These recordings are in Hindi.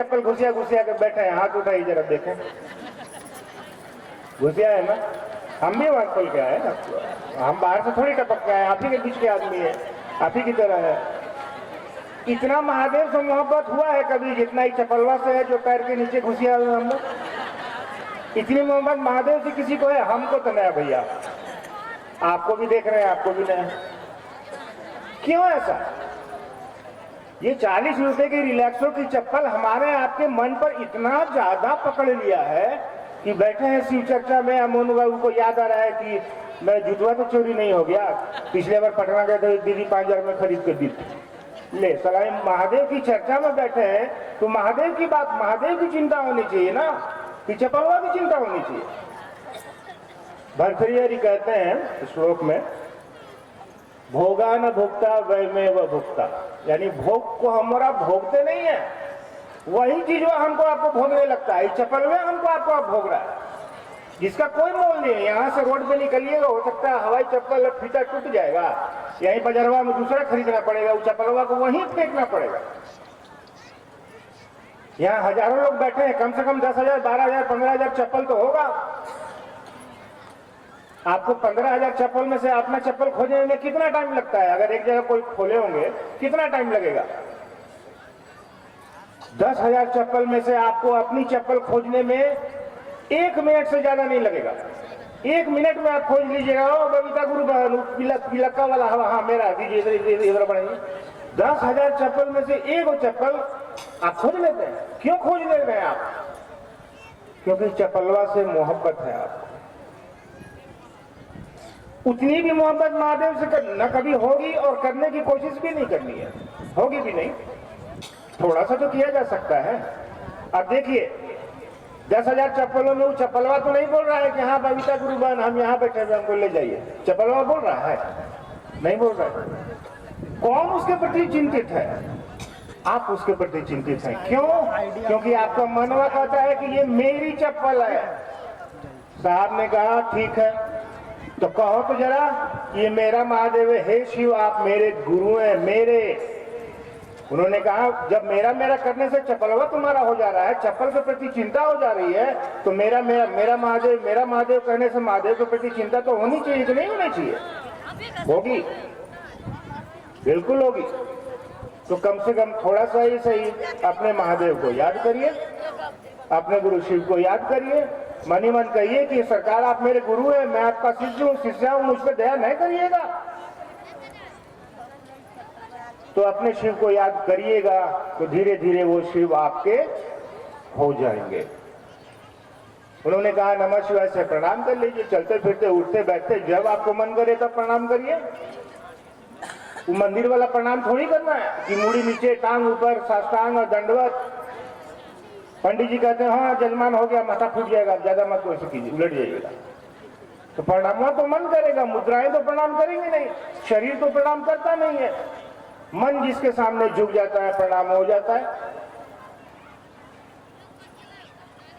चप्पल घुसिया घुसिया के बैठे हैं, हाथ उठाइए जरा देखें। घुसिया है ना, हम भी वहां खोल के आए ना, हम बाहर से थोड़ी टपक के आए, आप ही के बीच के आदमी है, आप ही की तरह है। इतना महादेव से मोहब्बत हुआ है कभी जितना ही चपलवा से है जो पैर के नीचे घुसिया हुए हम लोग। इतनी मोहब्बत महादेव से किसी को है? हमको तो नया भैया, आपको भी देख रहे हैं, आपको भी नया। क्यों ऐसा? ये 40 रुपए की रिलैक्सो की चप्पल हमारे आपके मन पर इतना ज्यादा पकड़ लिया है कि बैठे हैं शिव चर्चा में, मोनू बाबू को याद आ रहा है कि मैं जुटवा तो चोरी नहीं हो गया, पिछले बार पटना गए थे, दीदी 5,000 में खरीद कर दी थी। ले सलाम, महादेव की चर्चा में बैठे हैं तो महादेव की बात, महादेव की चिंता होनी चाहिए ना, कि चपलवा की चिंता होनी चाहिए। भर्तृहरि कहते हैं श्लोक में, भोगा न भुगता वैमेव भुगता, यानी भोग को हमारा भोगते नहीं है, वही चीज वो हमको आपको भोगने लगता है। चप्पल में हमको आपको आप भोग रहा है जिसका कोई मोल नहीं है। यहाँ से रोड पे निकलिएगा, हो सकता है हवाई चप्पल फीता टूट जाएगा, यहीं बजरवा में दूसरा खरीदना पड़ेगा, वो चप्पलवा को वहीं फेंकना पड़ेगा। यहाँ हजारों लोग बैठे हैं, कम से कम 10,000, 12,000, 15,000 चप्पल तो होगा। आपको 15,000 चप्पल में से अपना चप्पल खोजने में कितना टाइम लगता है? अगर एक जगह कोई खोले होंगे कितना टाइम लगेगा? 10,000 चप्पल में से आपको अपनी चप्पल खोजने में 1 मिनट से ज्यादा नहीं लगेगा। 1 मिनट में आप खोज लीजिएगा। ओ बबीता गुरु पिलक्का वाला, हाँ मेरा दीजिए, इधर बढ़ाइए। 10,000 चप्पल में से एक चप्पल आप खोज लेते हैं। क्यों खोज ले रहे हैं आप? क्योंकि चप्पलवा से मोहब्बत है आपको। उतनी भी मोहब्बत महादेव से न कभी होगी और करने की कोशिश भी नहीं करनी है, होगी भी नहीं। थोड़ा सा तो किया जा सकता है। अब देखिए 10,000 चप्पलों में वो चप्पलवा तो नहीं बोल रहा है कि हाँ बबीता गुरुबान हम यहाँ बैठे हुए, हमको ले जाइए। चप्पलवा बोल रहा है? नहीं बोल रहा है। कौन उसके प्रति चिंतित है? आप उसके प्रति चिंतित हैं। क्यों? क्योंकि आपका मनवा कहता है कि ये मेरी चप्पल है। साहब ने कहा ठीक है, तो कहो तो जरा, ये मेरा महादेव है, हे शिव आप मेरे गुरु हैं, मेरे। उन्होंने कहा जब मेरा मेरा करने से चप्पलवा तुम्हारा हो जा रहा है, चप्पल के प्रति चिंता हो जा रही है, तो मेरा महादेव कहने से महादेव के प्रति चिंता तो होनी चाहिए कि नहीं होनी चाहिए? होगी, बिल्कुल होगी। तो कम से कम थोड़ा सा ही सही अपने महादेव को याद करिए, अपने गुरु शिव को याद करिए, मन ही मन कहिए कि सरकार आप मेरे गुरु हैं, मैं आपका शिष्य हूँ, शिष्या हूँ, मुझ पर दया नहीं करिएगा। तो अपने शिव को याद करिएगा तो धीरे धीरे वो शिव आपके हो जाएंगे। उन्होंने कहा नमः शिवाय से प्रणाम कर लीजिए, चलते फिरते उठते बैठते जब आपको मन करे तब प्रणाम करिए। वो मंदिर वाला प्रणाम थोड़ी करना है कि मुड़ी नीचे टांग ऊपर, साष्टांग और दंडवत। पंडित जी कहते हैं हाँ जजमान हो गया, माथा फूट जाएगा, ज्यादा मत कोशिश कीजिए, उलट जाइएगा। तो प्रणाम तो मन करेगा, मुद्राएं तो प्रणाम करेंगे नहीं, शरीर तो प्रणाम करता नहीं है। मन जिसके सामने झुक जाता है प्रणाम हो जाता है।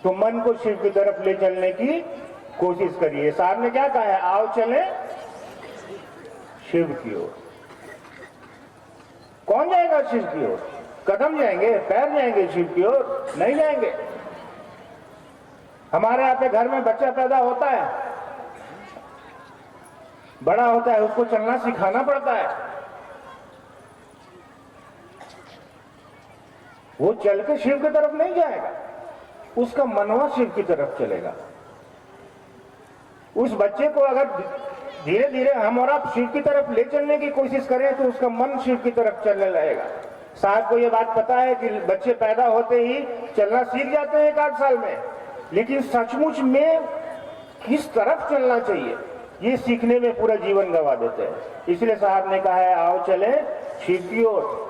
तो मन को शिव की तरफ ले चलने की कोशिश करिए। साहब ने क्या कहा है? आओ चले शिव की ओर। कौन जाएगा शिव की ओर? कदम जाएंगे, पैर जाएंगे शिव की ओर? नहीं जाएंगे। हमारे यहाँ पे घर में बच्चा पैदा होता है, बड़ा होता है, उसको चलना सिखाना पड़ता है। वो चल के शिव की तरफ नहीं जाएगा, उसका मनवा शिव की तरफ चलेगा। उस बच्चे को अगर धीरे धीरे हम और आप शिव की तरफ ले चलने की कोशिश करें तो उसका मन शिव की तरफ चलने लगेगा। साहब को ये बात पता है कि बच्चे पैदा होते ही चलना सीख जाते हैं 1 आध साल में, लेकिन सचमुच में किस तरफ चलना चाहिए ये सीखने में पूरा जीवन गंवा देते हैं। इसलिए साहब ने कहा है आओ चले शिव की ओर।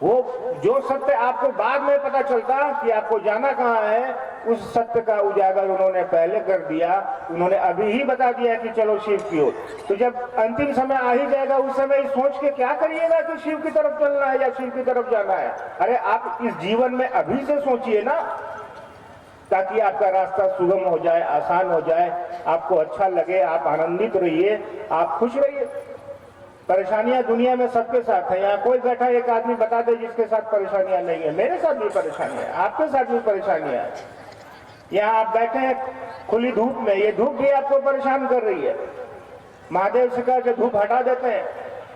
वो जो सत्य आपको बाद में पता चलता कि आपको जाना कहाँ है, उस सत्य का उजागर उन्होंने पहले कर दिया। उन्होंने अभी ही बता दिया कि चलो शिव की ओर। तो जब अंतिम समय आ ही जाएगा उस समय सोच के क्या करिएगा कि शिव की तरफ चलना है या शिव की तरफ जाना है? अरे आप इस जीवन में अभी से सोचिए ना, ताकि आपका रास्ता सुगम हो जाए, आसान हो जाए, आपको अच्छा लगे, आप आनंदित रहिए, आप खुश रहिए। परेशानियां दुनिया में सबके साथ है। यहाँ कोई बैठा एक आदमी बता दे जिसके साथ परेशानियां नहीं है। मेरे साथ भी परेशानियां है, आपके साथ भी परेशानियां है। यहाँ आप बैठे हैं खुली धूप में, ये धूप भी आपको परेशान कर रही है। महादेव से कहा कि धूप हटा देते हैं,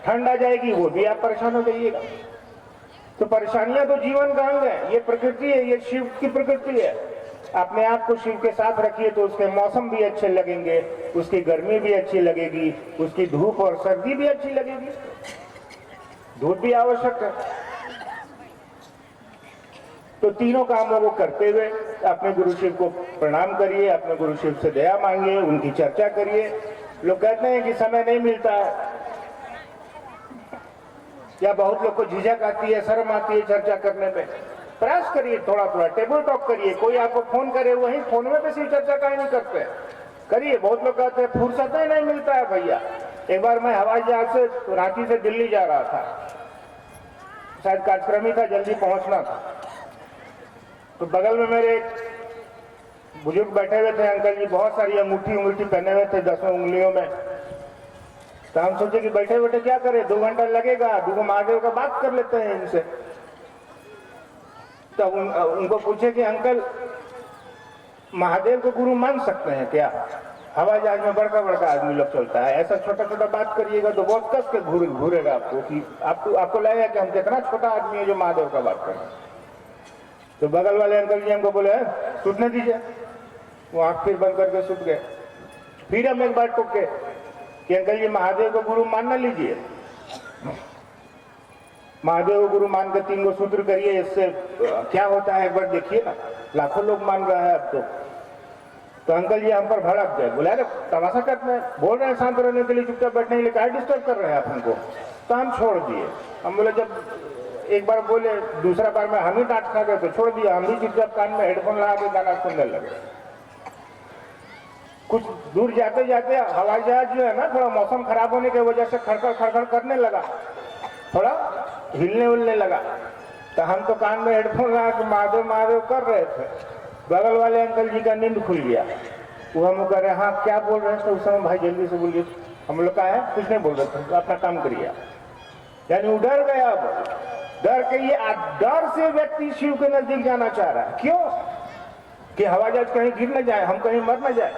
ठंड आ जाएगी, वो भी आप परेशान हो जाइएगा। तो परेशानियां तो जीवन का अंग है, ये प्रकृति है, ये शिव की प्रकृति है। अपने आप को शिव के साथ रखिए तो उसके मौसम भी अच्छे लगेंगे, उसकी गर्मी भी अच्छी लगेगी, उसकी धूप और सर्दी भी अच्छी लगेगी। धूप भी आवश्यक है। तो तीनों कामों को करते हुए अपने गुरु शिव को प्रणाम करिए, अपने गुरु शिव से दया मांगिए, उनकी चर्चा करिए। लोग कहते हैं कि समय नहीं मिलता है, या बहुत लोग को झिझक आती है, शर्म आती है चर्चा करने में। प्रयास करिए, थोड़ा थोड़ा टेबल टॉक करिए। कोई आपको फोन करे, वही फोन में किसी चर्चा का ही नहीं करते, करिए। बहुत लोग कहते हैं फुर्सत ही नहीं मिलता है भैया। एक बार मैं हवाई जहाज से रांची से दिल्ली जा रहा था, शायद कार्यक्रम ही था, जल्दी पहुंचना था। तो बगल में मेरे एक बुजुर्ग बैठे हुए थे, अंकल जी, बहुत सारी अंगूठी पहने हुए थे 10 उंगलियों में। तो हम सोचे कि बैठे बैठे क्या करें, 2 घंटा लगेगा, 2 महादेव का बात कर लेते हैं इनसे। तो उनको पूछे कि अंकल, महादेव को गुरु मान सकते हैं क्या? हवाई जहाज में बड़का बड़का आदमी लोग चलता है, ऐसा छोटा छोटा बात करिएगा तो बहुत कस के घूरेगा आपको, कि आपको लगेगा कि हम कितना छोटा आदमी है जो महादेव का बात कर रहे हैं। तो बगल वाले अंकल जी हमको बोले, सुटने दीजिए। वो आंख फिर बंद करके सुट गए। फिर हम एक बार टोके कि अंकल जी, महादेव को गुरु मान ना लीजिए, महादेव को गुरु मान के 3 सूत्र करिए, इससे क्या होता है एक बार देखिए ना। लाखों लोग मान रहा है अब तो अंकल जी हम पर भड़क गए, बोला अरे तमाशा करते हैं, बोल रहे हैं शांत रहने के लिए, चुपचाप बैठने के लिए, क्या डिस्टर्ब कर रहे हैं आप हमको। तो हम छोड़ दिए। हम बोले, जब एक बार बोले, दूसरा बार में हम ही डांट खा गए तो छोड़ दिया। हम भी चुपचाप कान में हेडफोन लगा के गाना सुनने लगे। कुछ दूर जाते जाते हवाई जहाज जो है ना, थोड़ा मौसम खराब होने की वजह से खड़खड़ करने लगा, थोड़ा हिलने उलने लगा। तो हम तो कान में हेडफोन लगा के महादेव महादेव कर रहे थे। बगल वाले अंकल जी का नींद खुल गया। वो हम कह रहे, हाँ क्या बोल रहे थे उस समय भाई, जल्दी से बोलिए। हम लोग कहा है कुछ नहीं बोल रहे थे, तो अपना काम करिए। यानी वो डर गया। अब डर के ये डर से व्यक्ति शिव के नजदीक जाना चाह रहा है। क्यों? कि हवाई जहाज कहीं गिर न जाए, हम कहीं मर न जाए।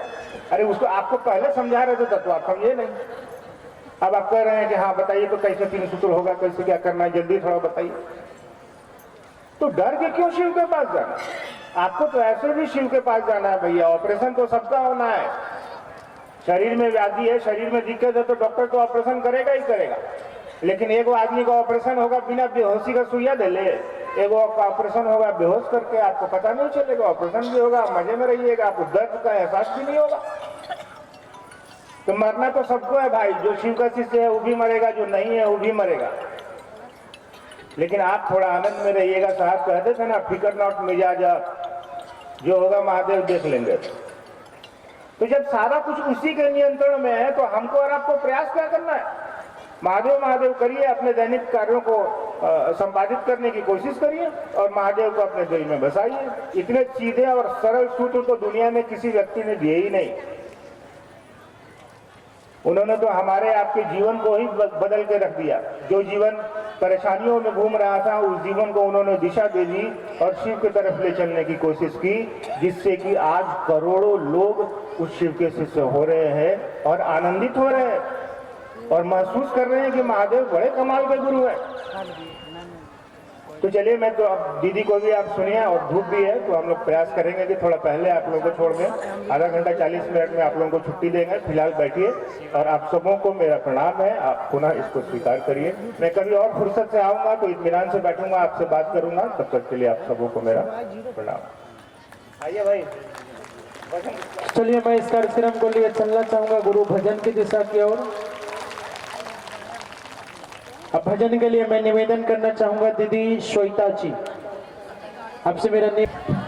अरे उसको आपको पहले समझा रहे थे तो आप समझे नहीं। अब आप कह रहे हैं कि हाँ बताइए तो कैसे 3 सूत्र होगा, कैसे क्या करना है, जल्दी थोड़ा बताइए। तो डर के क्यों शिव के पास जाना? आपको तो ऐसे भी शिव के पास जाना है भैया। ऑपरेशन तो सबका होना है। शरीर में व्याधि है, शरीर में दिक्कत है, तो डॉक्टर तो ऑपरेशन करेगा ही करेगा। लेकिन एक आदमी का ऑपरेशन होगा बिना बेहोशी का सुइया दे ले, एक ऑपरेशन होगा बेहोश करके, आपको पता नहीं चलेगा। ऑपरेशन भी होगा, मजे में रहिएगा, आपको दर्द का एहसास भी नहीं होगा। तो मरना तो सबको है भाई। जो शिव का शिष्य है वो भी मरेगा, जो नहीं है वो भी मरेगा। लेकिन आप थोड़ा आनंद में रहिएगा। साहब कहते थे ना, फिकर नॉट मिजाज, जो होगा महादेव देख लेंगे। तो जब सारा कुछ उसी के नियंत्रण में है तो हमको और आपको प्रयास क्या करना है? महादेव महादेव करिए, अपने दैनिक कार्यों को संपादित करने की कोशिश करिए और महादेव को अपने दिल में बसाइए। इतने सीधे और सरल सूत्र तो दुनिया में किसी व्यक्ति ने दिए ही नहीं। उन्होंने तो हमारे आपके जीवन को ही बदल के रख दिया। जो जीवन परेशानियों में घूम रहा था, उस जीवन को उन्होंने दिशा दे दी और शिव की तरफ ले चलने की कोशिश की, जिससे कि आज करोड़ों लोग उस शिव के शिष्य हो रहे हैं और आनंदित हो रहे हैं और महसूस कर रहे हैं कि महादेव बड़े कमाल के गुरु हैं। तो चलिए, मैं तो अब दीदी को भी आप सुनिए, और धूप भी है तो हम लोग प्रयास करेंगे कि थोड़ा पहले आप लोगों को छोड़ दें। आधा घंटा 40 मिनट में आप लोगों को छुट्टी देंगे। फिलहाल बैठिए और आप सबों को मेरा प्रणाम है। आप पुनः इसको स्वीकार करिए। मैं कभी और फुर्सत से आऊँगा तो इत्मीनान से बैठूंगा, आपसे बात करूंगा। तब तक के लिए आप सबों को मेरा प्रणाम। आइए भाई। चलिए, मैं इस कार्यक्रम को लिए चलना चाहूंगा गुरु भजन की दिशा की ओर। अब भजन के लिए मैं निवेदन करना चाहूंगा दीदी श्वेता जी, आपसे मेरा रहे बताए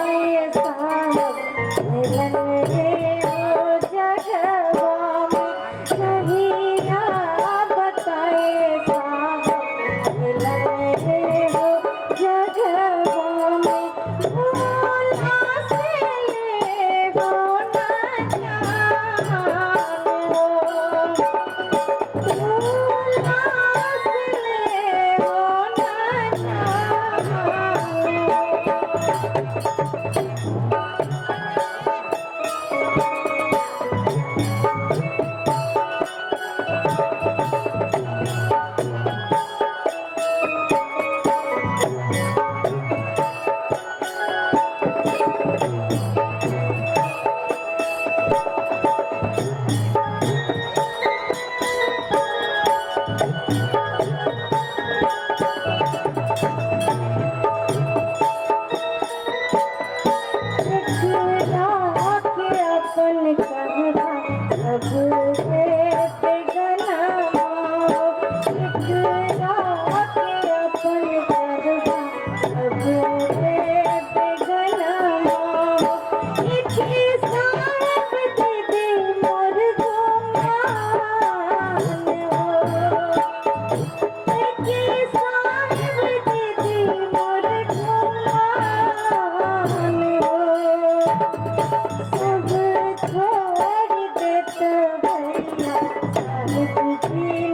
बताए साहब मिलन रे हो जगवा में नहीं ना बताए साहब मिलन रे हो जगवा में भोला से ले हो ना जान हो भोला से ले हो ना जान अपन कहना सब से गना इकरा के अपन कहना सब से गना इके साहब दे मोर गुमान इके साहब दे मोर गुमान सब छोड़ देत भैया साहिब जी